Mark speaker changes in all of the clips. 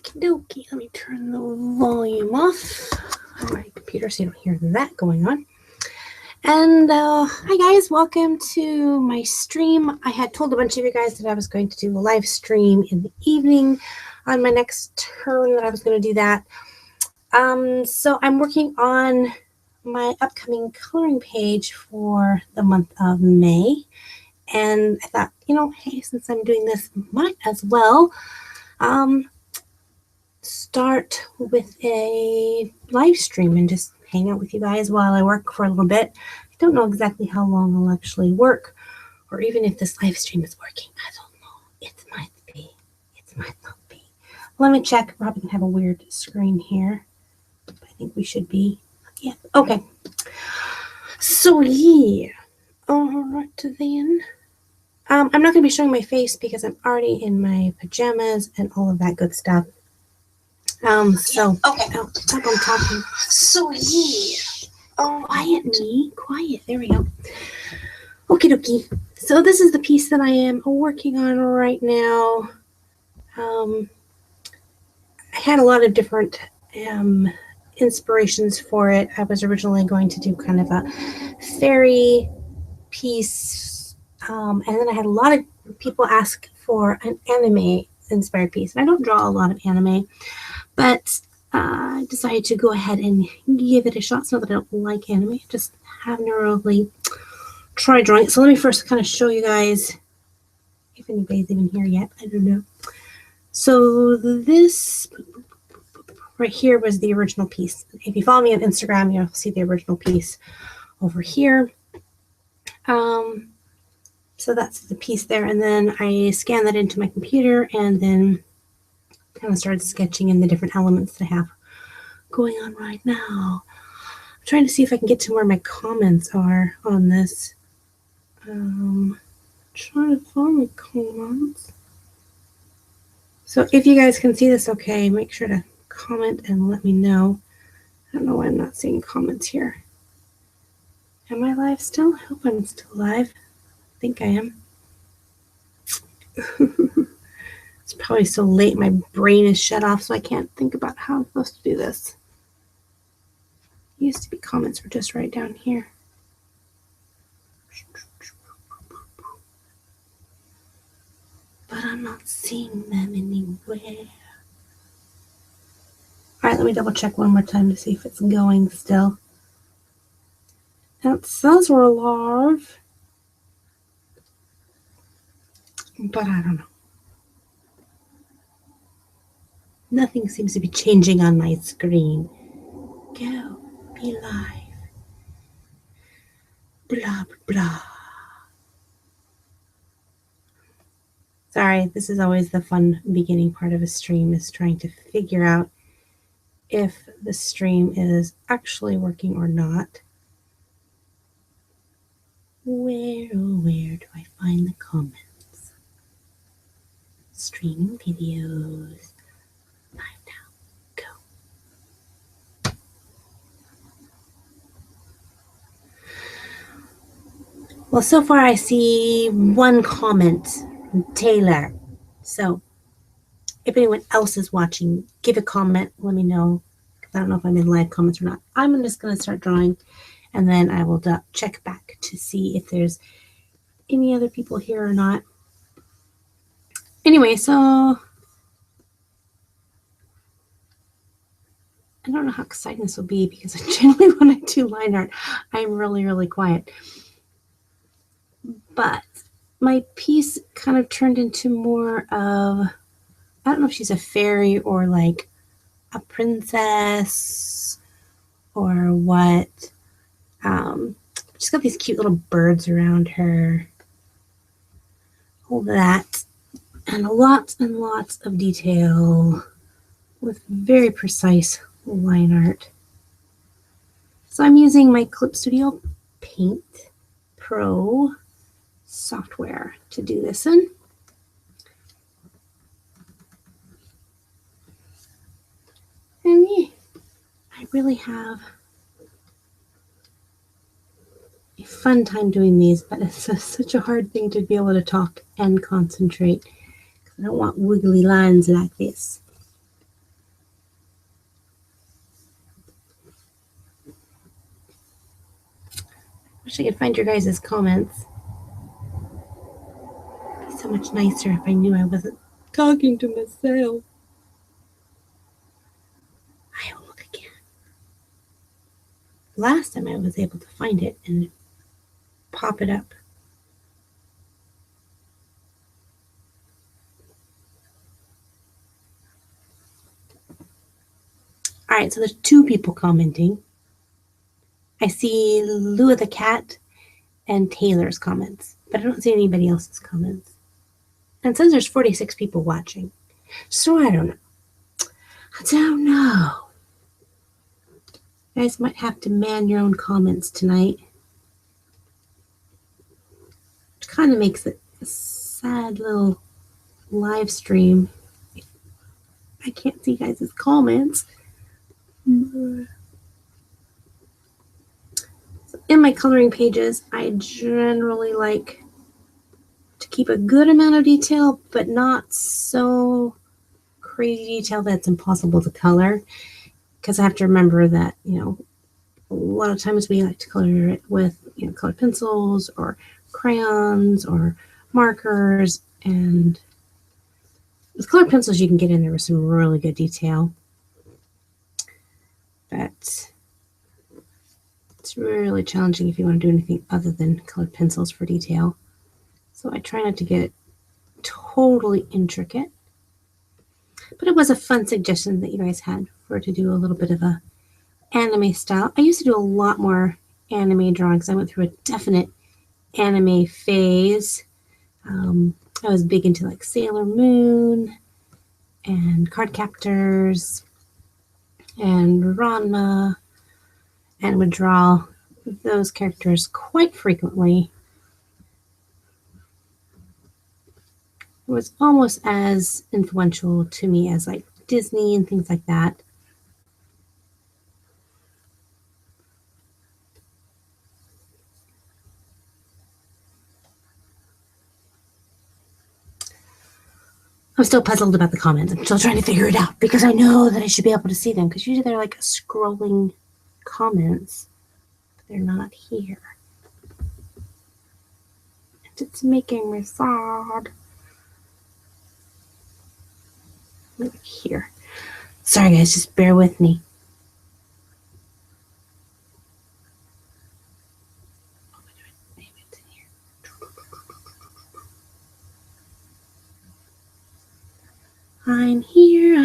Speaker 1: Okie dokie. Let me turn the volume off on my computer so you don't hear that going on. And hi guys, welcome to my stream. I had told a bunch of you guys that I was going to do a live stream in the evening on my next turn, that I was going to do that. So I'm working on my upcoming coloring page for the month of May. And I thought, you know, hey, since I'm doing this, might as well start with a live stream and just hang out with you guys while I work for a little bit. I don't know exactly how long I'll actually work, or even if this live stream is working. I don't know. It might be. It might not be. Let me check. We're probably going to have a weird screen here. I think we should be. Yeah. Okay. So, yeah. All right, then. I'm not going to be showing my face because I'm already in my pajamas and all of that good stuff. So, okay. Oh, I'm talking. So, yeah. Oh, quiet me. Quiet. There we go. Okie dokie. So, this is the piece that I am working on right now. I had a lot of different inspirations for it. I was originally going to do kind of a fairy piece. And then I had a lot of people ask for an anime inspired piece. And I don't draw a lot of anime. But I decided to go ahead and give it a shot. It's not that I don't like anime, I just have never really tried drawing it. So let me first kind of show you guys, if anybody's even here yet. I don't know. So this right here was the original piece. If you follow me on Instagram, you'll see the original piece over here. So that's the piece there. And then I scanned that into my computer and then kind of started sketching in the different elements that I have going on right now. I'm trying to see if I can get to where my comments are on this. Trying to find my comments. So if you guys can see this okay, make sure to comment and let me know. I don't know why I'm not seeing comments here. Am I live still? I hope I'm still live. I think I am. It's probably so late, my brain is shut off, so I can't think about how I'm supposed to do this. It used to be comments were just right down here. But I'm not seeing them anywhere. All right, let me double check one more time to see if it's going still. It says we're live, but I don't know. Nothing seems to be changing on my screen. Go, be live. Blah, blah, blah. Sorry, this is always the fun beginning part of a stream, is trying to figure out if the stream is actually working or not. Where, oh, where do I find the comments? Streaming videos. Live now. Go. Well, so far I see one comment from Taylor. So if anyone else is watching, give a comment. Let me know. Because I don't know if I'm in live comments or not. I'm just going to start drawing. And then I will check back to see if there's any other people here or not. Anyway, so I don't know how exciting this will be because generally when I do line art, I'm really, really quiet. But my piece kind of turned into more of, I don't know if she's a fairy or like a princess or what. She's got these cute little birds around her. All that. And lots and lots of detail with very precise line art. So I'm using my Clip Studio Paint Pro software to do this in. And yeah, I really have a fun time doing these, but it's such a hard thing to be able to talk and concentrate because I don't want wiggly lines like this. Wish I could find your guys' comments. It'd be so much nicer if I knew I wasn't talking to myself. I will look again. Last time I was able to find it and pop it up. All right, so there's 2 people commenting. I see Lua the cat and Taylor's comments, but I don't see anybody else's comments. And it says there's 46 people watching. So I don't know. I don't know. You guys might have to man your own comments tonight. Which kind of makes it a sad little live stream. I can't see guys' comments. So in my coloring pages, I generally like to keep a good amount of detail, but not so crazy detail that it's impossible to color. Because I have to remember that, a lot of times we like to color it with, colored pencils or crayons or markers. And with colored pencils, you can get in there with some really good detail. But it's really challenging if you want to do anything other than colored pencils for detail. So I try not to get it totally intricate. But it was a fun suggestion that you guys had for to do a little bit of a anime style. I used to do a lot more anime drawings. I went through a definite anime phase. I was big into like Sailor Moon and Card Captors and Ranma, and would draw those characters quite frequently. It was almost as influential to me as like Disney and things like that. I'm still puzzled about the comments. I'm still trying to figure it out because I know that I should be able to see them because usually they're like scrolling comments. But they're not here. And it's making me sad. Look here. Sorry guys, just bear with me. I'm here,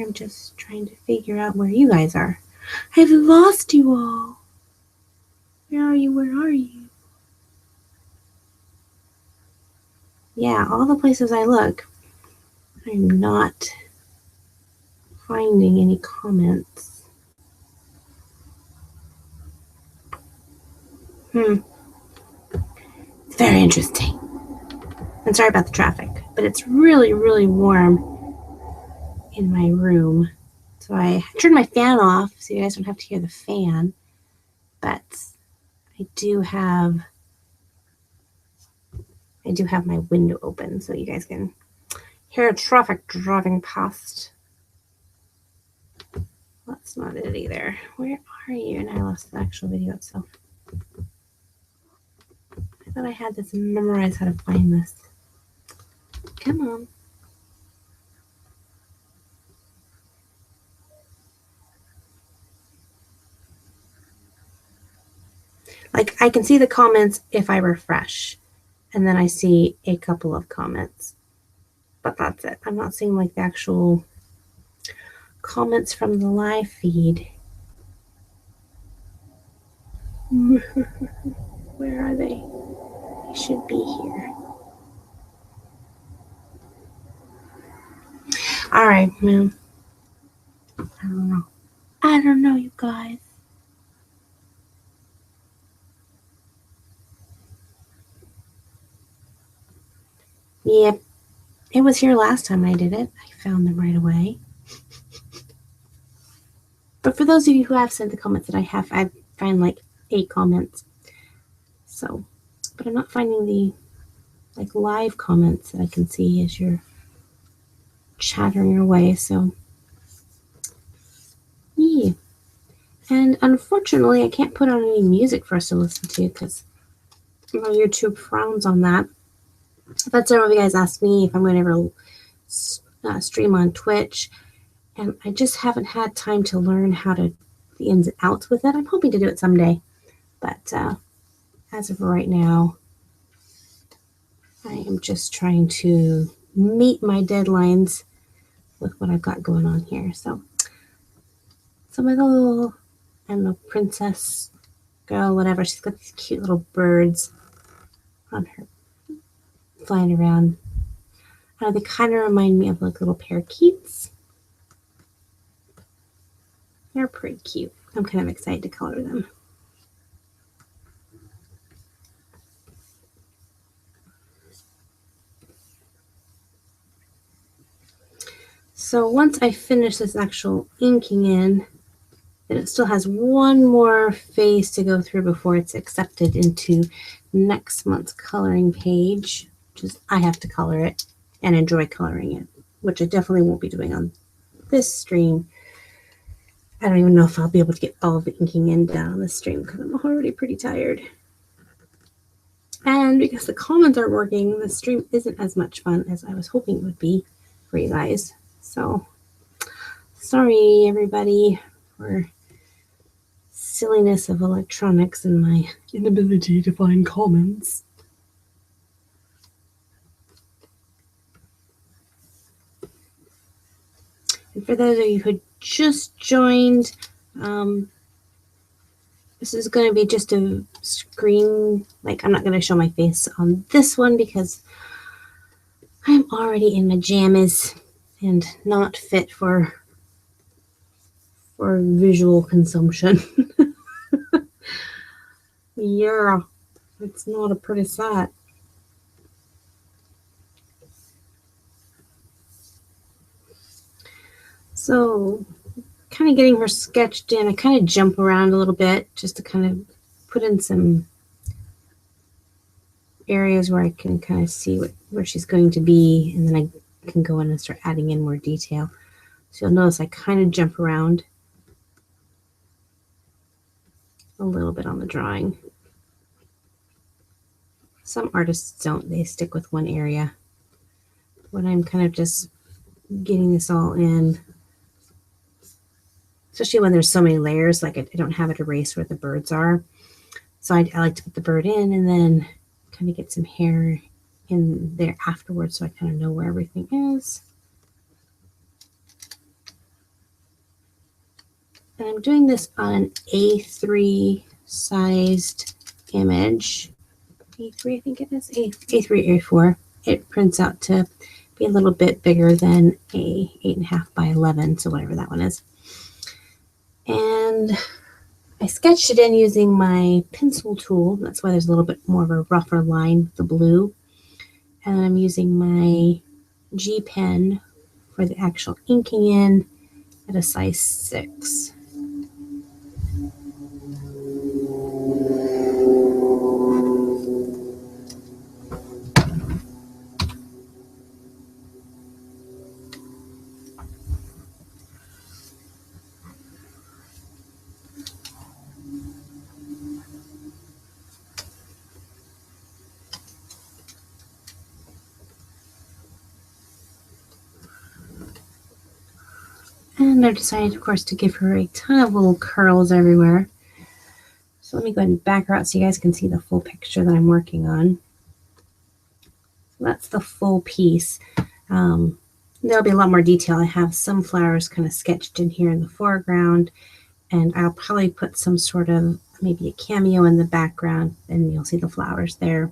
Speaker 1: I'm just trying to figure out where you guys are. I've lost you all. Where are you? Yeah, all the places I look, I'm not finding any comments. It's very interesting. And sorry about the traffic, but it's really, really warm in my room. So I turned my fan off so you guys don't have to hear the fan. But I do have my window open so you guys can hear traffic driving past. That's not it either. Where are you? And I lost the actual video itself. I thought I had this memorized how to find this. Come on. Like I can see the comments if I refresh, and then I see a couple of comments, but that's it. I'm not seeing like the actual comments from the live feed. Where are they? They should be here. All right, man. I don't know, you guys. Yep, it was here last time I did it. I found them right away. But for those of you who have sent the comments that I find like 8 comments. So, but I'm not finding the like live comments that I can see as you're chattering away. So, yeah. And unfortunately, I can't put on any music for us to listen to because YouTube frowns on that. I've had several of you guys ask me if I'm going to ever stream on Twitch, and I just haven't had time to learn how to the ins and outs with it. I'm hoping to do it someday, but as of right now, I am just trying to meet my deadlines with what I've got going on here. So my little, I don't know, princess girl, whatever, she's got these cute little birds on her flying around. They kind of remind me of like little parakeets. They're pretty cute. I'm kind of excited to color them. So once I finish this actual inking in, then it still has one more phase to go through before it's accepted into next month's coloring page, which is I have to color it and enjoy coloring it, which I definitely won't be doing on this stream. I don't even know if I'll be able to get all of the inking in down on this stream because I'm already pretty tired. And because the comments aren't working, the stream isn't as much fun as I was hoping it would be for you guys. So sorry, everybody, for silliness of electronics and my inability to find comments. And for those of you who just joined, this is going to be just a screen. Like, I'm not going to show my face on this one because I'm already in my jammies and not fit for visual consumption. Yeah, it's not a pretty sight. So kind of getting her sketched in, I kind of jump around a little bit just to kind of put in some areas where I can kind of see where she's going to be, and then I can go in and start adding in more detail. So you'll notice I kind of jump around a little bit on the drawing. Some artists don't, they stick with one area. When I'm kind of just getting this all in, especially when there's so many layers, like I don't have it erased where the birds are. So I like to put the bird in and then kind of get some hair in there afterwards so I kind of know where everything is. And I'm doing this on an A3 sized image. A3, I think it is. A3, A4. It prints out to be a little bit bigger than a 8.5 by 11, so whatever that one is. And I sketched it in using my pencil tool. That's why there's a little bit more of a rougher line with the blue. And I'm using my G pen for the actual inking in at a size 6. And I've decided, of course, to give her a ton of little curls everywhere. So let me go ahead and back her out so you guys can see the full picture that I'm working on. So that's the full piece. There'll be a lot more detail. I have some flowers kind of sketched in here in the foreground, and I'll probably put some sort of maybe a cameo in the background, and you'll see the flowers there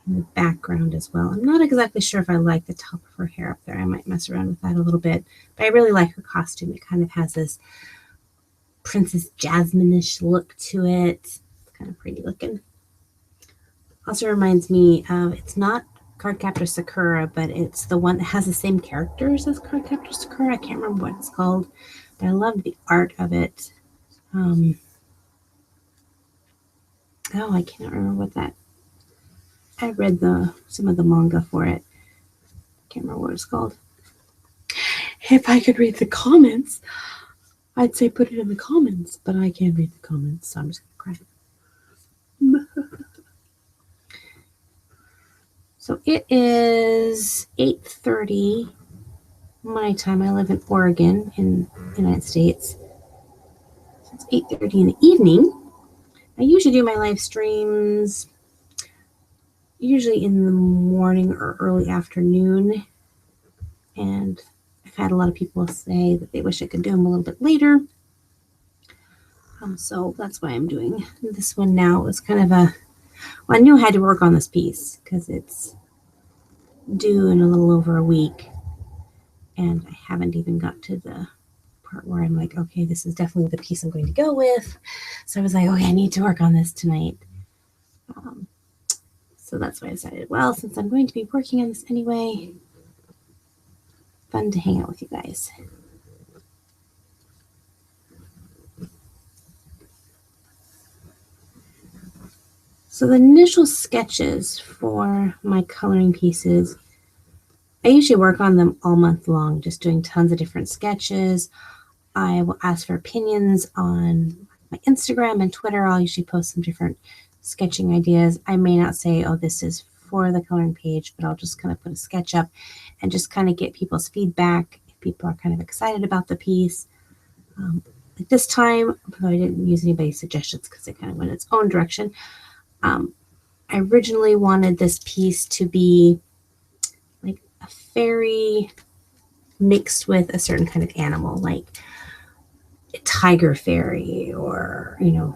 Speaker 1: in the background as well. I'm not exactly sure if I like the top of her hair up there. I might mess around with that a little bit, but I really like her costume. It kind of has this Princess Jasmine-ish look to it. It's kind of pretty looking. Also reminds me of, it's not Cardcaptor Sakura, but it's the one that has the same characters as Cardcaptor Sakura. I can't remember what it's called, but I love the art of it. Oh, I can't remember what that. I read some of the manga for it. Can't remember what it's called. If I could read the comments, I'd say put it in the comments, but I can't read the comments, so I'm just gonna cry. So it is 8:30 my time. I live in Oregon in the United States. So it's 8:30 in the evening. I usually do my live streams usually in the morning or early afternoon. And I've had a lot of people say that they wish I could do them a little bit later. So that's why I'm doing this one now. It's kind of well, I knew I had to work on this piece because it's due in a little over a week. And I haven't even got to the part where I'm like, okay, this is definitely the piece I'm going to go with. So I was like, okay, I need to work on this tonight. So that's why I decided, well, since I'm going to be working on this anyway, fun to hang out with you guys. So the initial sketches for my coloring pieces, I usually work on them all month long, just doing tons of different sketches. I will ask for opinions on my Instagram and Twitter. I'll usually post some different sketching ideas. I may not say, oh, this is for the coloring page, but I'll just kind of put a sketch up and just kind of get people's feedback if people are kind of excited about the piece. At this time, although I didn't use anybody's suggestions because it kind of went its own direction, I originally wanted this piece to be like a fairy mixed with a certain kind of animal, like a tiger fairy or, you know,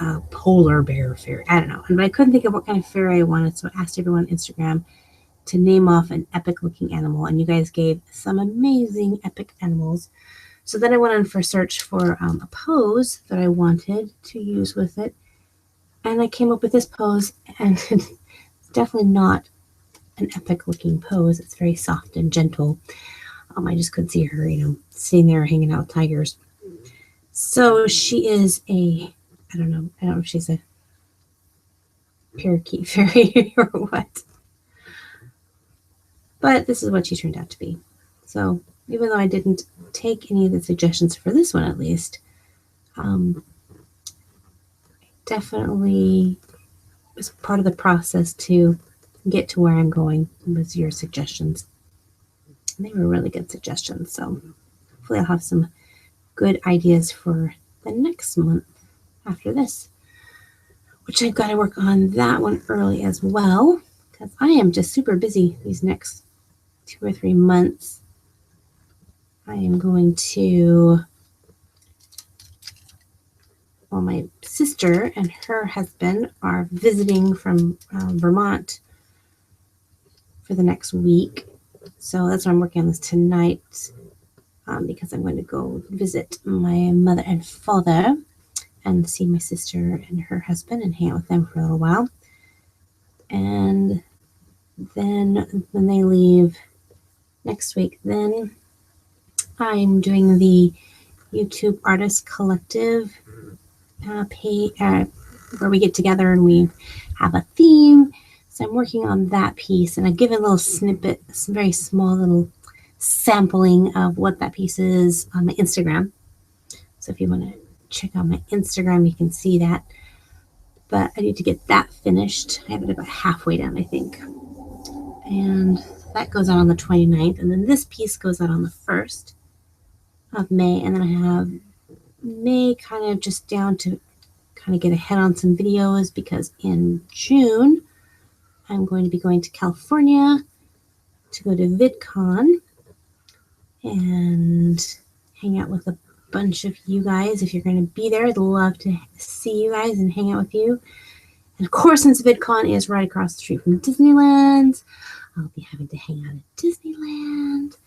Speaker 1: a polar bear fairy. I don't know. But I couldn't think of what kind of fairy I wanted, so I asked everyone on Instagram to name off an epic looking animal, and you guys gave some amazing epic animals. So then I went on for a search for a pose that I wanted to use with it. And I came up with this pose, and it's definitely not an epic looking pose. It's very soft and gentle. I just could see her, you know, sitting there hanging out with tigers. So she is I don't know if she's a parakeet fairy or what. But this is what she turned out to be. So even though I didn't take any of the suggestions for this one, at least, definitely was part of the process to get to where I'm going with your suggestions. And they were really good suggestions. So hopefully I'll have some good ideas for the next month after this, which I've got to work on that one early as well, because I am just super busy these next 2 or 3 months. I am going to, well, my sister and her husband are visiting from Vermont for the next week. So that's why I'm working on this tonight, because I'm going to go visit my mother and father and see my sister and her husband and hang out with them for a little while. And then when they leave next week, then I'm doing the YouTube Artist Collective where we get together and we have a theme. So I'm working on that piece, and I've given a little snippet, some very small little sampling of what that piece is on my Instagram. So if you want to check out my Instagram, you can see that. But I need to get that finished. I have it about halfway done, I think. And that goes out on the 29th. And then this piece goes out on the 1st of May. And then I have May kind of just down to kind of get ahead on some videos, because in June, I'm going to be going to California to go to VidCon and hang out with a bunch of you guys. If you're going to be there, I'd love to see you guys and hang out with you. And of course, since VidCon is right across the street from Disneyland, I'll be having to hang out at Disneyland.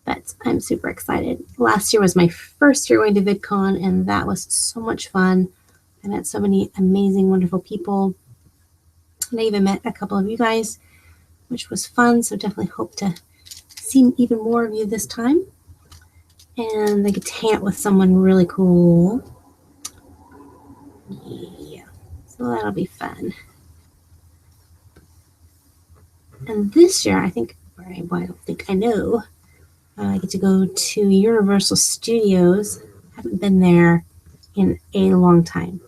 Speaker 1: But I'm super excited. Last year was my first year going to VidCon, and that was so much fun. I met so many amazing, wonderful people. And I even met a couple of you guys, which was fun. So definitely hope to see even more of you this time. And I get to hang out with someone really cool. Yeah, so that'll be fun. And this year, I think, or I don't think, I know, I get to go to Universal Studios. I haven't been there in a long time.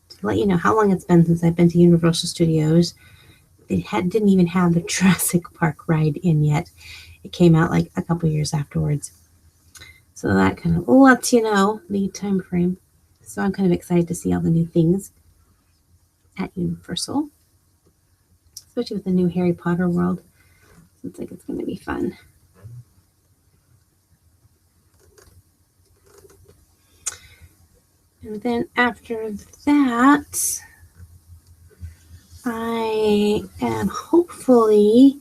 Speaker 1: To let you know how long it's been since I've been to Universal Studios, they didn't even have the Jurassic Park ride in yet. It came out like a couple years afterwards. So that kind of lets you know the time frame. So I'm kind of excited to see all the new things at Universal, especially with the new Harry Potter world. Looks like it's going to be fun. And then after that, I am hopefully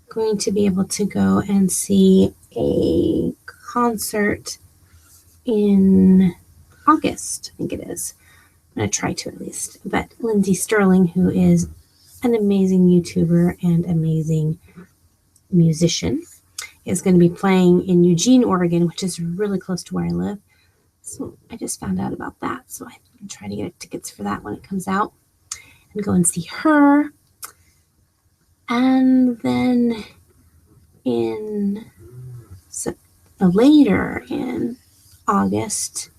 Speaker 1: going to be able to go and see a concert in August, I think it is. I'm going to try to at least. But Lindsay Sterling, who is an amazing YouTuber and amazing musician, is going to be playing in Eugene, Oregon, which is really close to where I live. So I just found out about that. So I'm going to try to get tickets for that when it comes out and go and see her. And then later in August,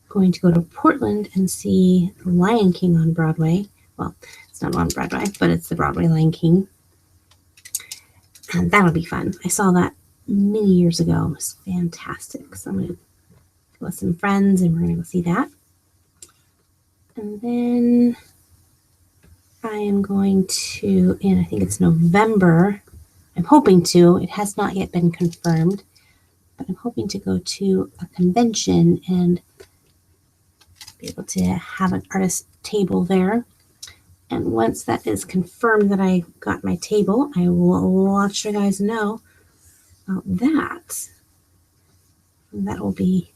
Speaker 1: going to go to Portland and see The Lion King on Broadway. Well, it's not on Broadway, but it's the Broadway Lion King. And that'll be fun. I saw that many years ago. It was fantastic. So I'm going to go with some friends and we're going to go see that. And then I am going to, I think it's November, I'm hoping to, it has not yet been confirmed, but I'm hoping to go to a convention and be able to have an artist table there. And once that is confirmed that I got my table, I will let you guys know about that. And that will be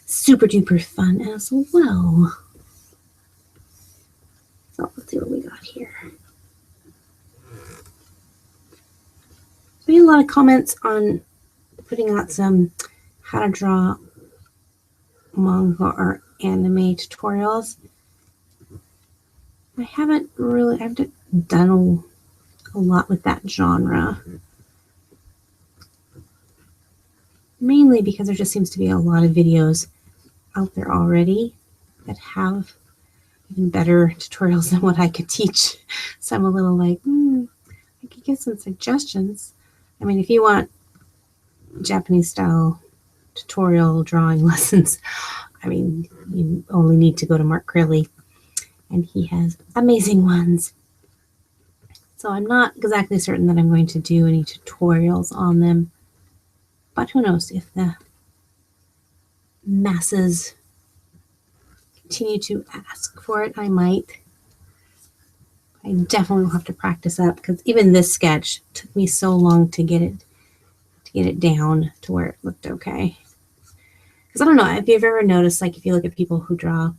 Speaker 1: super duper fun as well. So let's see what we got here. We had a lot of comments on putting out some how to draw manga or anime tutorials. I've done a lot with that genre. Mainly because there just seems to be a lot of videos out there already that have even better tutorials than what I could teach. So I'm a little like, I could give some suggestions. I mean, if you want Japanese style tutorial drawing lessons, I mean, you only need to go to Mark Crilly, and he has amazing ones. So I'm not exactly certain that I'm going to do any tutorials on them, but who knows, if the masses continue to ask for it, I might. I definitely will have to practice up because even this sketch took me so long to get it down to where it looked okay. Because I don't know if you've ever noticed, like if you look at people who draw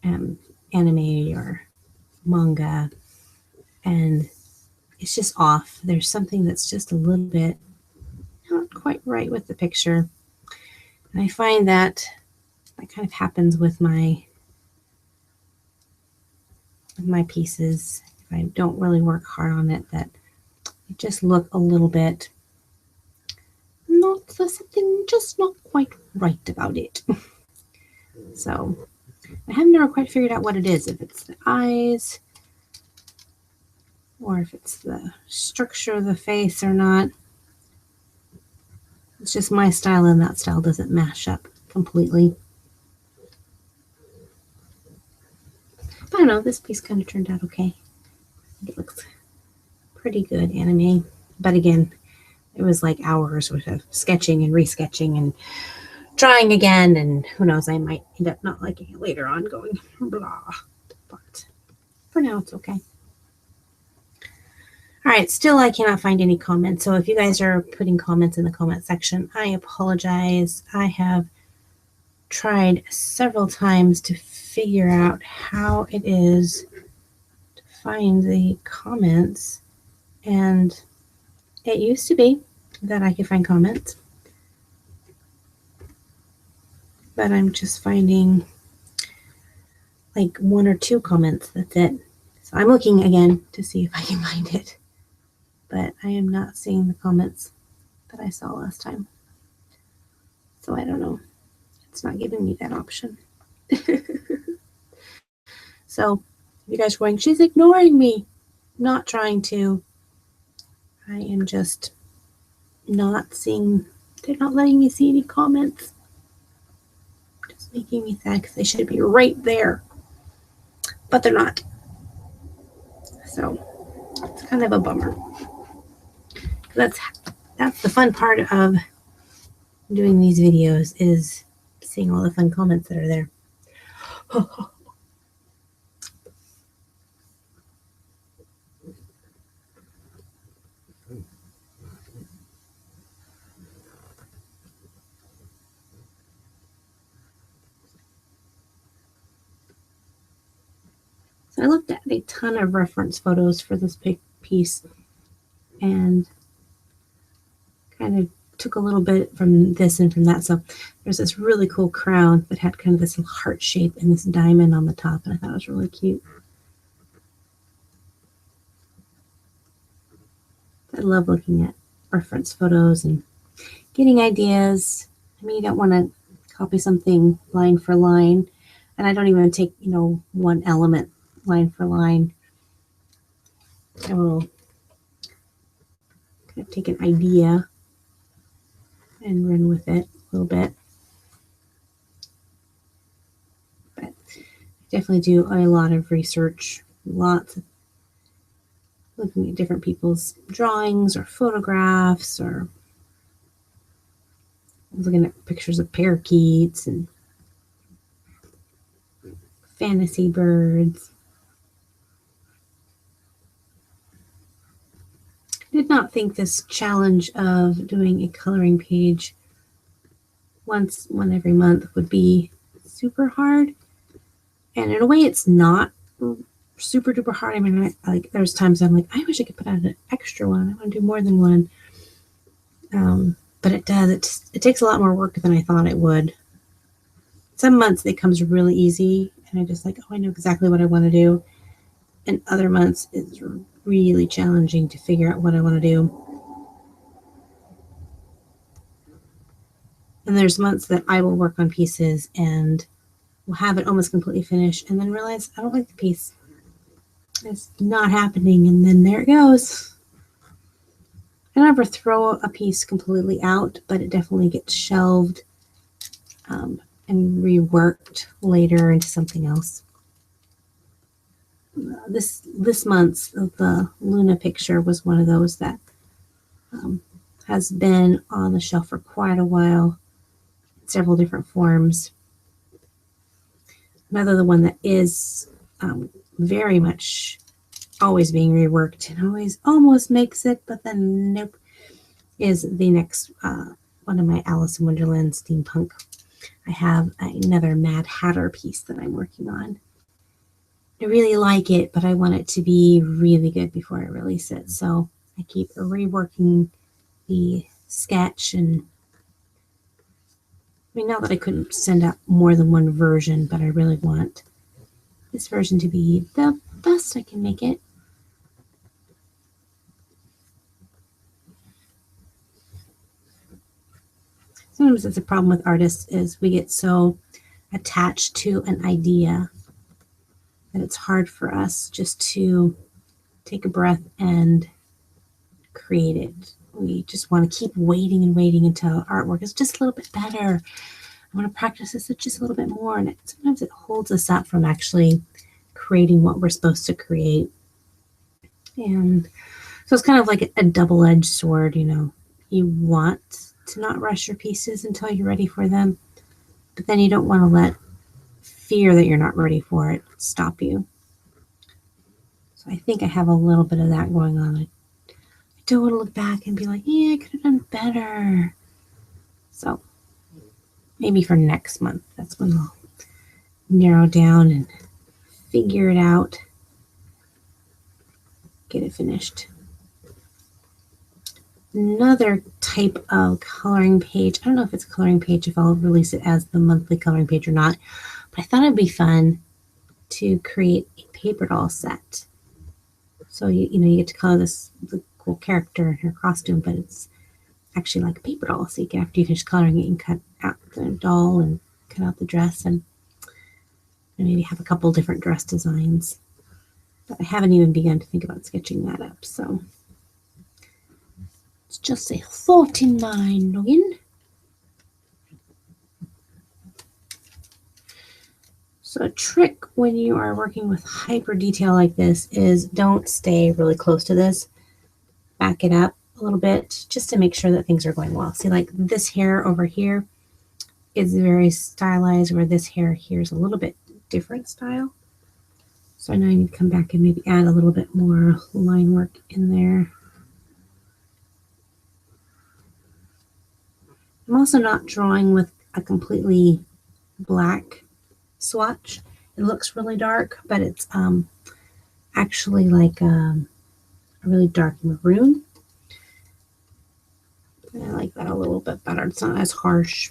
Speaker 1: anime or manga, and it's just off. There's something that's just a little bit not quite right with the picture. And I find that kind of happens with my pieces. If I don't really work hard on it, that it just look a little bit something just not quite right about it. So I have never quite figured out what it is, if it's the eyes or if it's the structure of the face or not. It's just my style, and that style doesn't mash up completely. But I don't know, this piece kind of turned out okay. It looks pretty good anime. But again, it was like hours worth of sketching and resketching and trying again, and who knows, I might end up not liking it later on, going blah. But for now, it's okay. All right, still I cannot find any comments. So if you guys are putting comments in the comment section, I apologize. I have tried several times to figure out how it is to find the comments, and it used to be that I could find comments, but I'm just finding like 1 or 2 comments. That's it. So I'm looking again to see if I can find it, but I am not seeing the comments that I saw last time. So I don't know. It's not giving me that option. So if you guys are going, she's ignoring me. not trying to. I am just not seeing, they're not letting me see any comments. Just making me sad because they should be right there. But they're not. So it's kind of a bummer. That's the fun part of doing these videos, is seeing all the fun comments that are there. So I looked at a ton of reference photos for this big piece and kind of took a little bit from this and from that. So there's this really cool crown that had kind of this little heart shape and this diamond on the top, and I thought it was really cute. I love looking at reference photos and getting ideas. I mean, you don't want to copy something line for line, and I don't even take, one element line for line. I will kind of take an idea and run with it a little bit. But I definitely do a lot of research, lots of looking at different people's drawings or photographs, or looking at pictures of parakeets and fantasy birds. I did not think this challenge of doing a coloring page one every month would be super hard. And in a way, it's not super duper hard. I mean, there's times I'm like, I wish I could put out an extra one. I want to do more than one. But it does. It takes a lot more work than I thought it would. Some months it comes really easy, and I just like, I know exactly what I want to do. And other months it's really challenging to figure out what I want to do. And there's months that I will work on pieces and will have it almost completely finished, and then realize I don't like the piece. It's not happening, and then there it goes. I don't ever throw a piece completely out, but it definitely gets shelved and reworked later into something else. This month's the Luna picture was one of those that has been on the shelf for quite a while, several different forms. Another one that is very much always being reworked and always almost makes it, but then nope, is the next one of my Alice in Wonderland steampunk. I have another Mad Hatter piece that I'm working on. I really like it, but I want it to be really good before I release it. So I keep reworking the sketch, and I mean, not that I couldn't send out more than one version, but I really want this version to be the best I can make it. Sometimes it's a problem with artists, is we get so attached to an idea that it's hard for us just to take a breath and create it. We just want to keep waiting and waiting until artwork is just a little bit better. I want to practice this just a little bit more, and sometimes it holds us up from actually creating what we're supposed to create. And so it's kind of like a double-edged sword, you want to not rush your pieces until you're ready for them, but then you don't want to let fear that you're not ready for it stop you. So I think I have a little bit of that going on. I don't want to look back and be like, yeah, I could have done better. So maybe for next month, that's when I'll narrow down and figure it out, get it finished. Another type of coloring page, I don't know if it's a coloring page, if I'll release it as the monthly coloring page or not, but I thought it'd be fun to create a paper doll set. So you get to color the cool character in her costume, but it's actually like a paper doll. So after you finish coloring it, you can cut out the doll and cut out the dress, and maybe have a couple different dress designs. But I haven't even begun to think about sketching that up, so it's just a thought in my noggin. So a trick when you are working with hyper detail like this is don't stay really close to this. Back it up a little bit just to make sure that things are going well. See, like this hair over here is very stylized, where this hair here is a little bit different style. So now I need to come back and maybe add a little bit more line work in there. I'm also not drawing with a completely black swatch. It looks really dark, but it's actually like a really dark maroon. And I like that a little bit better. It's not as harsh.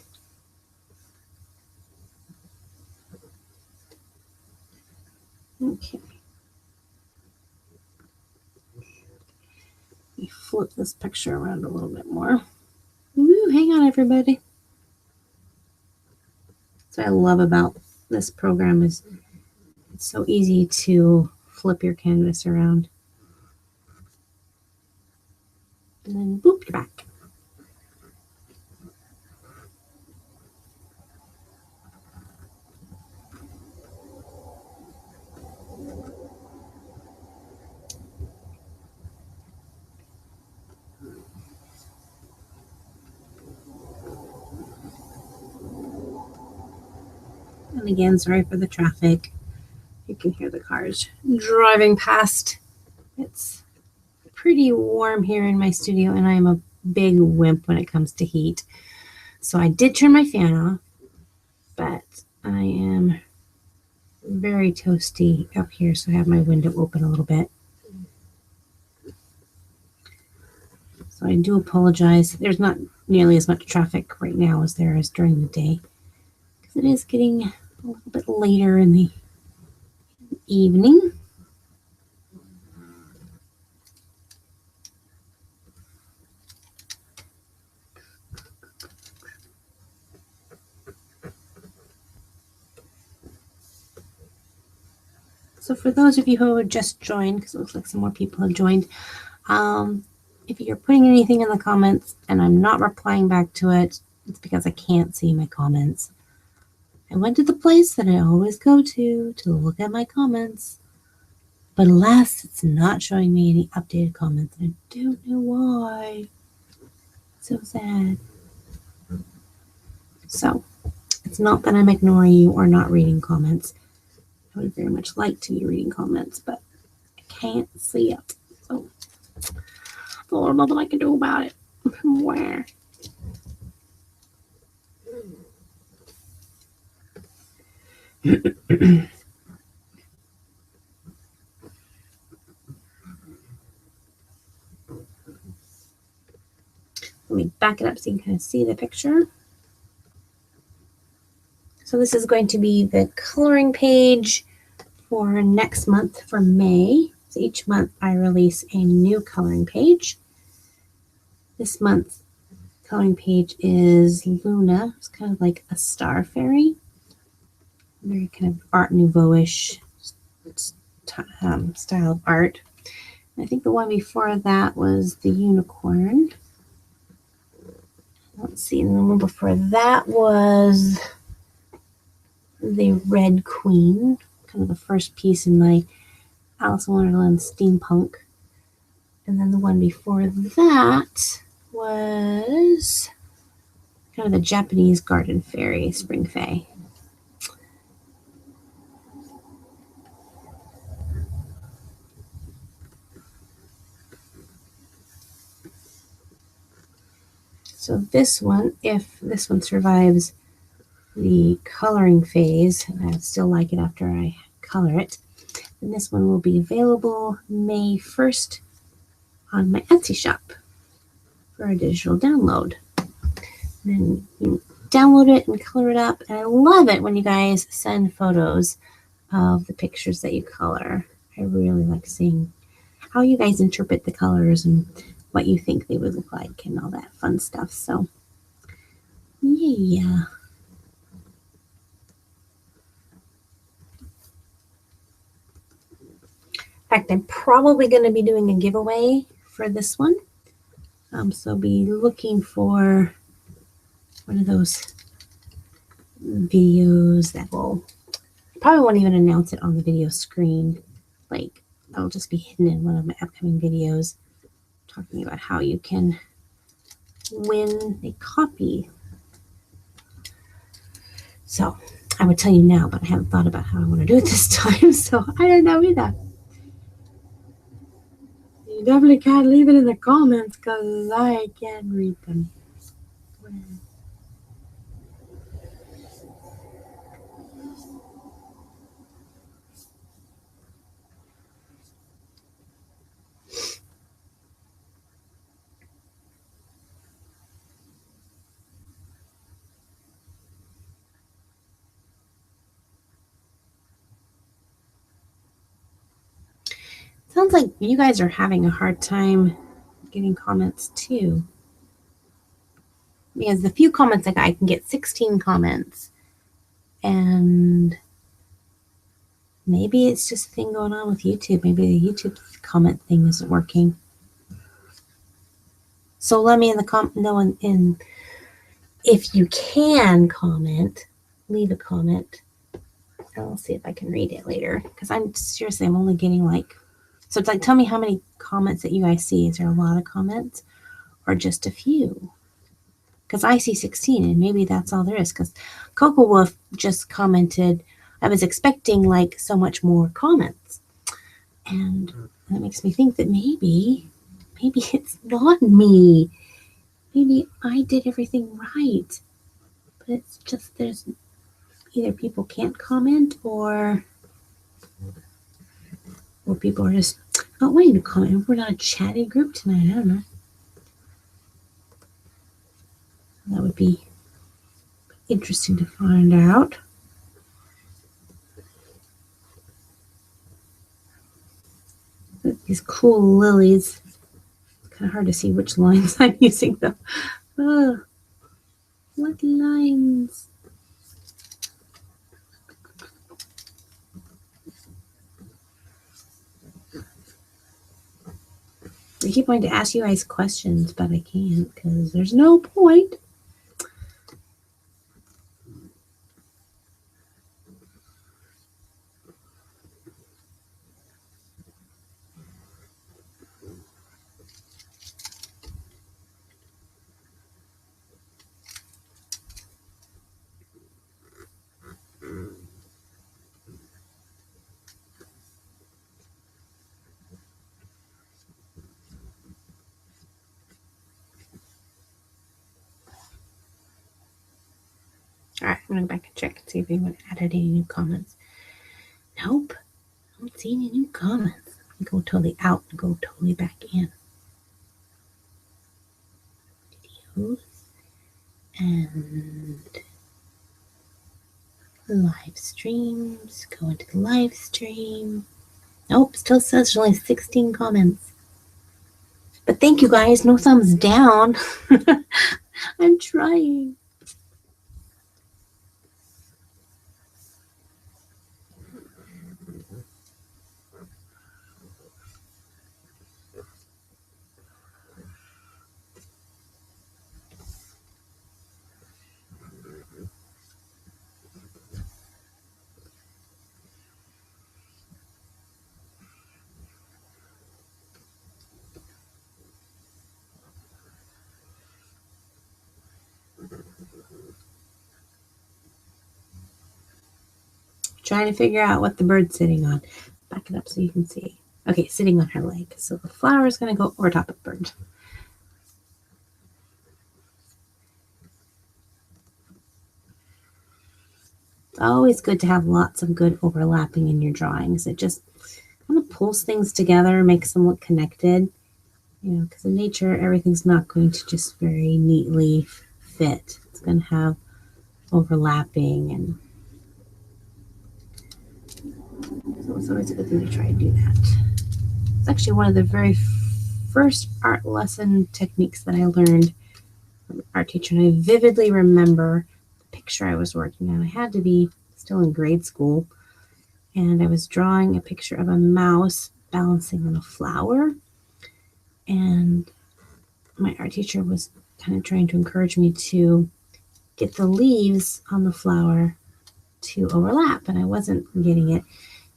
Speaker 1: Okay. Let me flip this picture around a little bit more. Woo, hang on, everybody. That's what I love about this program is it's so easy to flip your canvas around. And then boop, you're back. And again, sorry for the traffic. You can hear the cars driving past. It's pretty warm here in my studio, and I'm a big wimp when it comes to heat. So I did turn my fan off, but I am very toasty up here, so I have my window open a little bit. So I do apologize. There's not nearly as much traffic right now as there is during the day, because it is getting a little bit later in the evening. So for those of you who have just joined, because it looks like some more people have joined, if you're putting anything in the comments and I'm not replying back to it, it's because I can't see my comments. I went to the place that I always go to look at my comments, but alas, it's not showing me any updated comments. I don't know why. So sad. So it's not that I'm ignoring you or not reading comments. I would very much like to be reading comments, but I can't see it. So there's nothing I can do about it. Where? Let me back it up so you can kind of see the picture. So this is going to be the coloring page for next month, for May. So each month I release a new coloring page. This month's coloring page is Luna. It's kind of like a star fairy. Very kind of Art Nouveau-ish style of art. And I think the one before that was the unicorn. Let's see, and the one before that was the Red Queen, kind of the first piece in my Alice in Wonderland steampunk. And then the one before that was kind of the Japanese garden fairy, Spring Fae. So this one, if this one survives the coloring phase, and I still like it after I color it, then this one will be available May 1st on my Etsy shop for a digital download. And then you download it and color it up. And I love it when you guys send photos of the pictures that you color. I really like seeing how you guys interpret the colors and what you think they would look like and all that fun stuff. So, yeah. fact, I'm probably going to be doing a giveaway for this one. So be looking for one of those videos that will, probably won't even announce it on the video screen. Like, that'll just be hidden in one of my upcoming videos talking about how you can win a copy. So I would tell you now, but I haven't thought about how I want to do it this time, so I don't know either. You definitely can't leave it in the comments because I can't read them. Sounds like you guys are having a hard time getting comments too. Because the few comments I got, I can get 16 comments. And maybe it's just a thing going on with YouTube. Maybe the YouTube comment thing isn't working. So let me in the if you can comment, leave a comment. I'll see if I can read it later. Because I'm only getting like, so it's like, tell me how many comments that you guys see. Is there a lot of comments or just a few? Because I see 16 and maybe that's all there is. Because Coco Wolf just commented, I was expecting like so much more comments. And that makes me think that maybe it's not me. Maybe I did everything right. But it's just there's either people can't comment or people are just not wanting to comment. We're not a chatty group tonight. I don't know. That would be interesting to find out. These cool lilies. It's kind of hard to see which lines I'm using though. Oh, what lines? I keep wanting to ask you guys questions, but I can't because there's no point. All right, I'm going to go back and check and see if anyone added any new comments. Nope, I don't see any new comments. Let me go totally out and go totally back in. Videos and live streams. Go into the live stream. Nope, still says there's only 16 comments. But thank you guys, no thumbs down. I'm trying. Trying to figure out what the bird's sitting on. Back it up so you can see. Okay, sitting on her leg. So the flower is going to go over top of the bird. It's always good to have lots of good overlapping in your drawings. It just kind of pulls things together, makes them look connected. You know, because in nature, everything's not going to just very neatly fit. It's going to have overlapping, and so it's always a good thing to try and do that. It's actually one of the very first art lesson techniques that I learned from an art teacher, and I vividly remember the picture I was working on. I had to be still in grade school, and I was drawing a picture of a mouse balancing on a flower. And my art teacher was kind of trying to encourage me to get the leaves on the flower to overlap, and I wasn't getting it.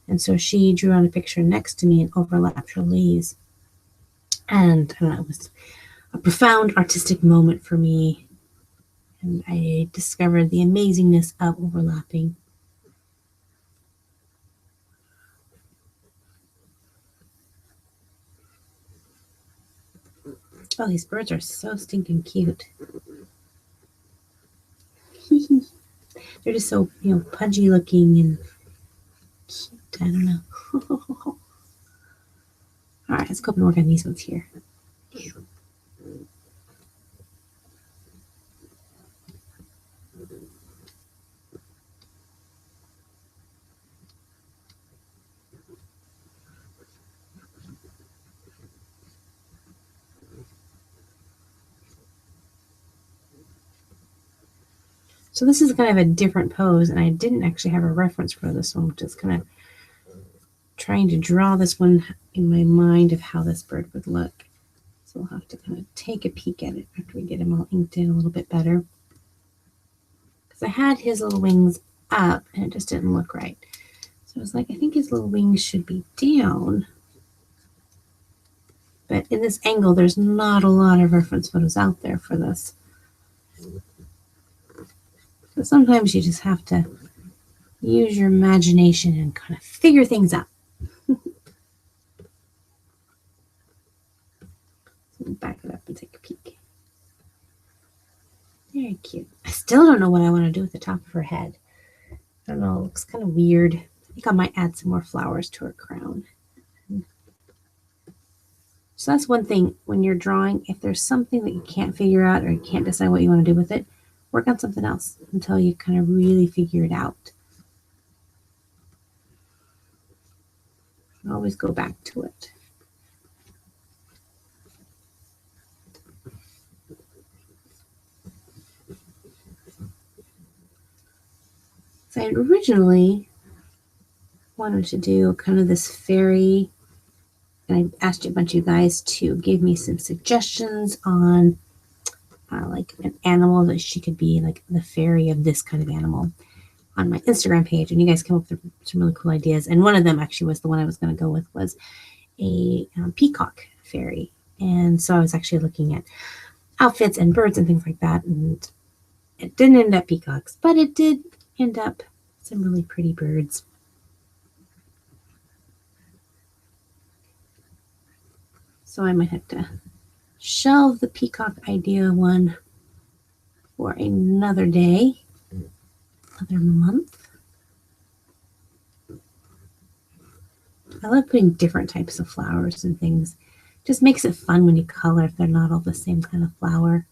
Speaker 1: And so she drew on a picture next to me and overlapped her leaves. And I don't know, it was a profound artistic moment for me. And I discovered the amazingness of overlapping. Oh, these birds are so stinking cute. They're just so, pudgy looking and cute. I don't know. All right, let's go up and work on these ones here. So this is kind of a different pose, and I didn't actually have a reference for this one, just kind of trying to draw this one in my mind of how this bird would look. So we'll have to kind of take a peek at it after we get him all inked in a little bit better. Because I had his little wings up, and it just didn't look right. So I was like, I think his little wings should be down. But in this angle, there's not a lot of reference photos out there for this. So sometimes you just have to use your imagination and kind of figure things out. So back it up and take a peek. Very cute. I still don't know what I want to do with the top of her head. I don't know, it looks kind of weird. I think I might add some more flowers to her crown. So that's one thing when you're drawing, if there's something that you can't figure out or you can't decide what you want to do with it, work on something else until you kind of really figure it out. Always go back to it. So I originally wanted to do kind of this fairy, and I asked a bunch of you guys to give me some suggestions on like an animal that she could be, like the fairy of this kind of animal, on my Instagram page, and you guys came up with some really cool ideas. And one of them actually was the one I was going to go with, was a peacock fairy. And so I was actually looking at outfits and birds and things like that, and it didn't end up peacocks, but it did end up some really pretty birds. So I might have to shelve the peacock idea one for another day, another month. I love putting different types of flowers and things. Just makes it fun when you color if they're not all the same kind of flower.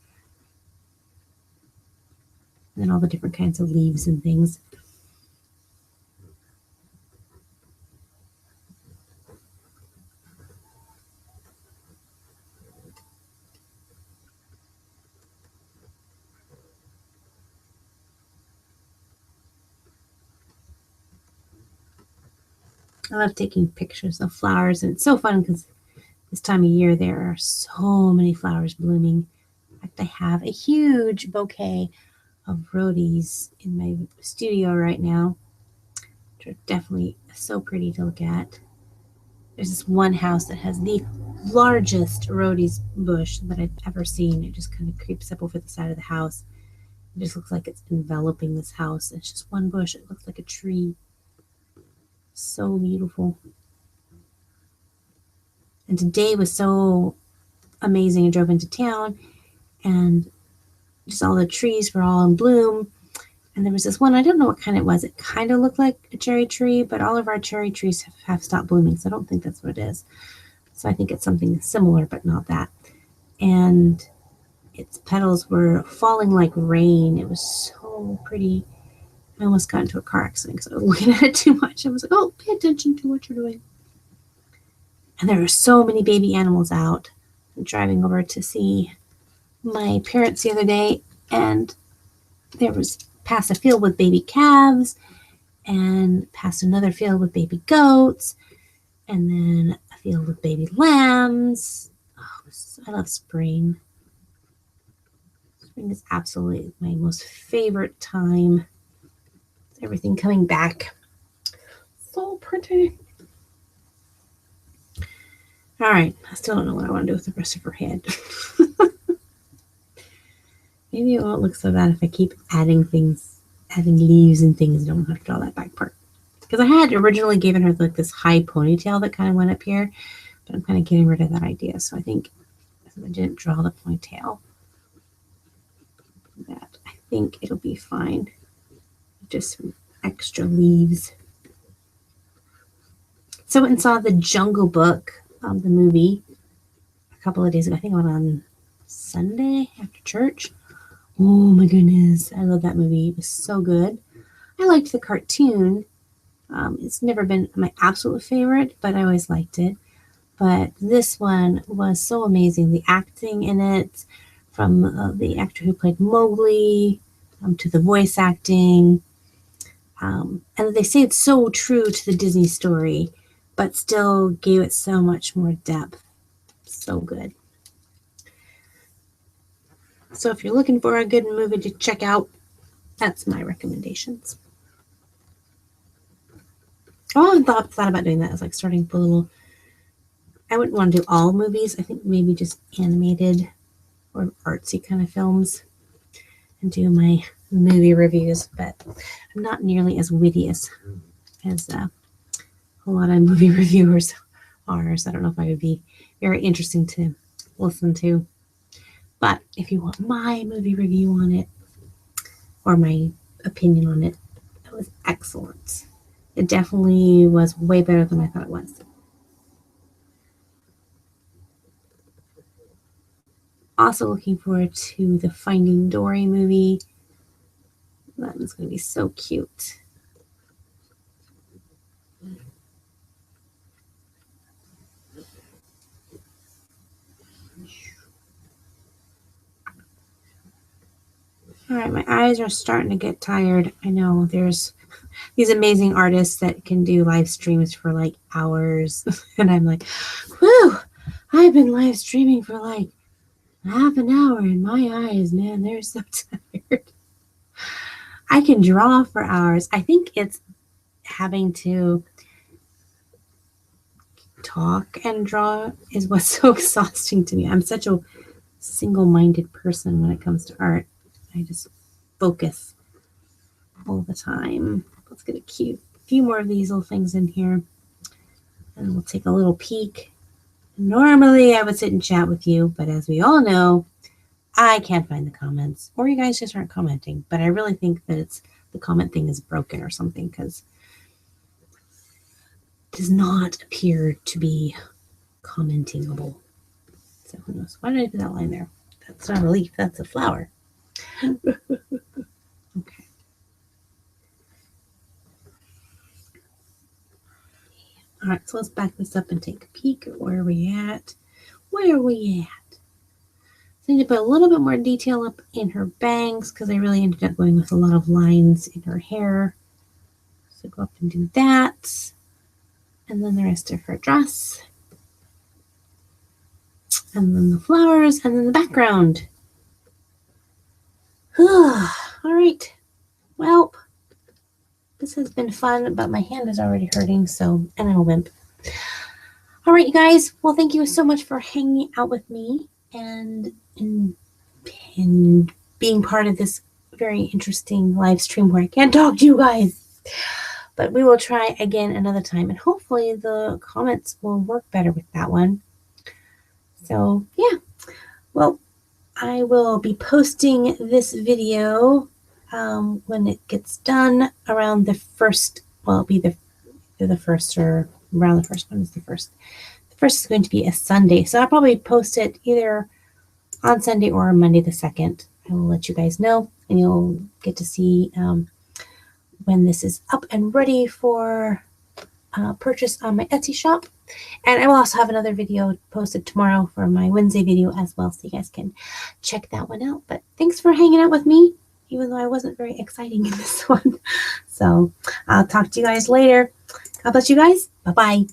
Speaker 1: And then all the different kinds of leaves and things. I love taking pictures of flowers, and it's so fun because this time of year there are so many flowers blooming. In fact, I have a huge bouquet of rhodies in my studio right now, which are definitely so pretty to look at. There's this one house that has the largest rhodies bush that I've ever seen. It just kind of creeps up over the side of the house. It just looks like it's enveloping this house. It's just one bush. It looks like a tree. So beautiful. And today was so amazing. I drove into town and just all the trees were all in bloom. And there was this one, I don't know what kind it was. It kind of looked like a cherry tree, but all of our cherry trees have stopped blooming. So I don't think that's what it is. So I think it's something similar, but not that. And its petals were falling like rain. It was so pretty. I almost got into a car accident because I was looking at it too much. I was like, oh, pay attention to what you're doing. And there were so many baby animals out. I'm driving over to see my parents the other day, and there was past a field with baby calves and past another field with baby goats, and then a Field of baby lambs. Oh, I love spring. Spring is absolutely my most favorite time. It's everything coming back. So pretty. All right, I still don't know what I want to do with the rest of her head. Maybe it won't look so bad if I keep adding things, adding leaves and things. I don't have to draw that back part. Because I had originally given her like this high ponytail that kind of went up here, but I'm kind of getting rid of that idea. So I think if I didn't draw the ponytail, that I think it'll be fine. Just some extra leaves. So I went and saw the Jungle Book, the movie, a couple of days ago. I think I went on Sunday after church. Oh my goodness, I love that movie. It was so good. I liked the cartoon. It's never been my absolute favorite, but I always liked it. But this one was so amazing. The acting in it, from the actor who played Mowgli to the voice acting. And they say it's so true to the Disney story, but still gave it so much more depth. So good. So if you're looking for a good movie to check out, that's my recommendations. Oh, I thought about doing that. I was like starting with a little, I wouldn't want to do all movies. I think maybe just animated or artsy kind of films and do my movie reviews, but I'm not nearly as witty as a lot of movie reviewers are. So I don't know if I would be very interesting to listen to. But if you want my movie review on it or my opinion on it, it was excellent. It definitely was way better than I thought it was. Also looking forward to the Finding Dory movie. That is going to be so cute. All right, my eyes are starting to get tired. I know there's these amazing artists that can do live streams for like hours. And I'm like, whew, I've been live streaming for like half an hour and my eyes, man, they're so tired. I can draw for hours. I think it's having to talk and draw is what's so exhausting to me. I'm such a single-minded person when it comes to art. I just focus all the time. Let's get a few more of these little things in here. And we'll take a little peek. Normally, I would sit and chat with you, but as we all know, I can't find the comments. Or you guys just aren't commenting. But I really think that the comment thing is broken or something, because it does not appear to be commentingable. So who knows? Why did I put that line there? That's not a leaf. That's a flower. Okay. All right, so let's back this up and take a peek at where are we at. Where are we at? So I need to put a little bit more detail up in her bangs because I really ended up going with a lot of lines in her hair. So go up and do that. And then the rest of her dress. And then the flowers and then the background. All right. Well, this has been fun, but my hand is already hurting, so, and I'm a wimp. All right, you guys. Well, thank you so much for hanging out with me and being part of this very interesting live stream where I can't talk to you guys. But we will try again another time, and hopefully the comments will work better with that one. So, yeah. Well, I will be posting this video when it gets done around the first. Well, it'll be the first or around the first one is the first. The first is going to be a Sunday. So I'll probably post it either on Sunday or Monday the 2nd. I will let you guys know, and you'll get to see when this is up and ready for purchase on my Etsy shop. And I will also have another video posted tomorrow for my Wednesday video as well, so you guys can check that one out. But thanks for hanging out with me, even though I wasn't very exciting in this one. So I'll talk to you guys later. God bless you guys. Bye-bye.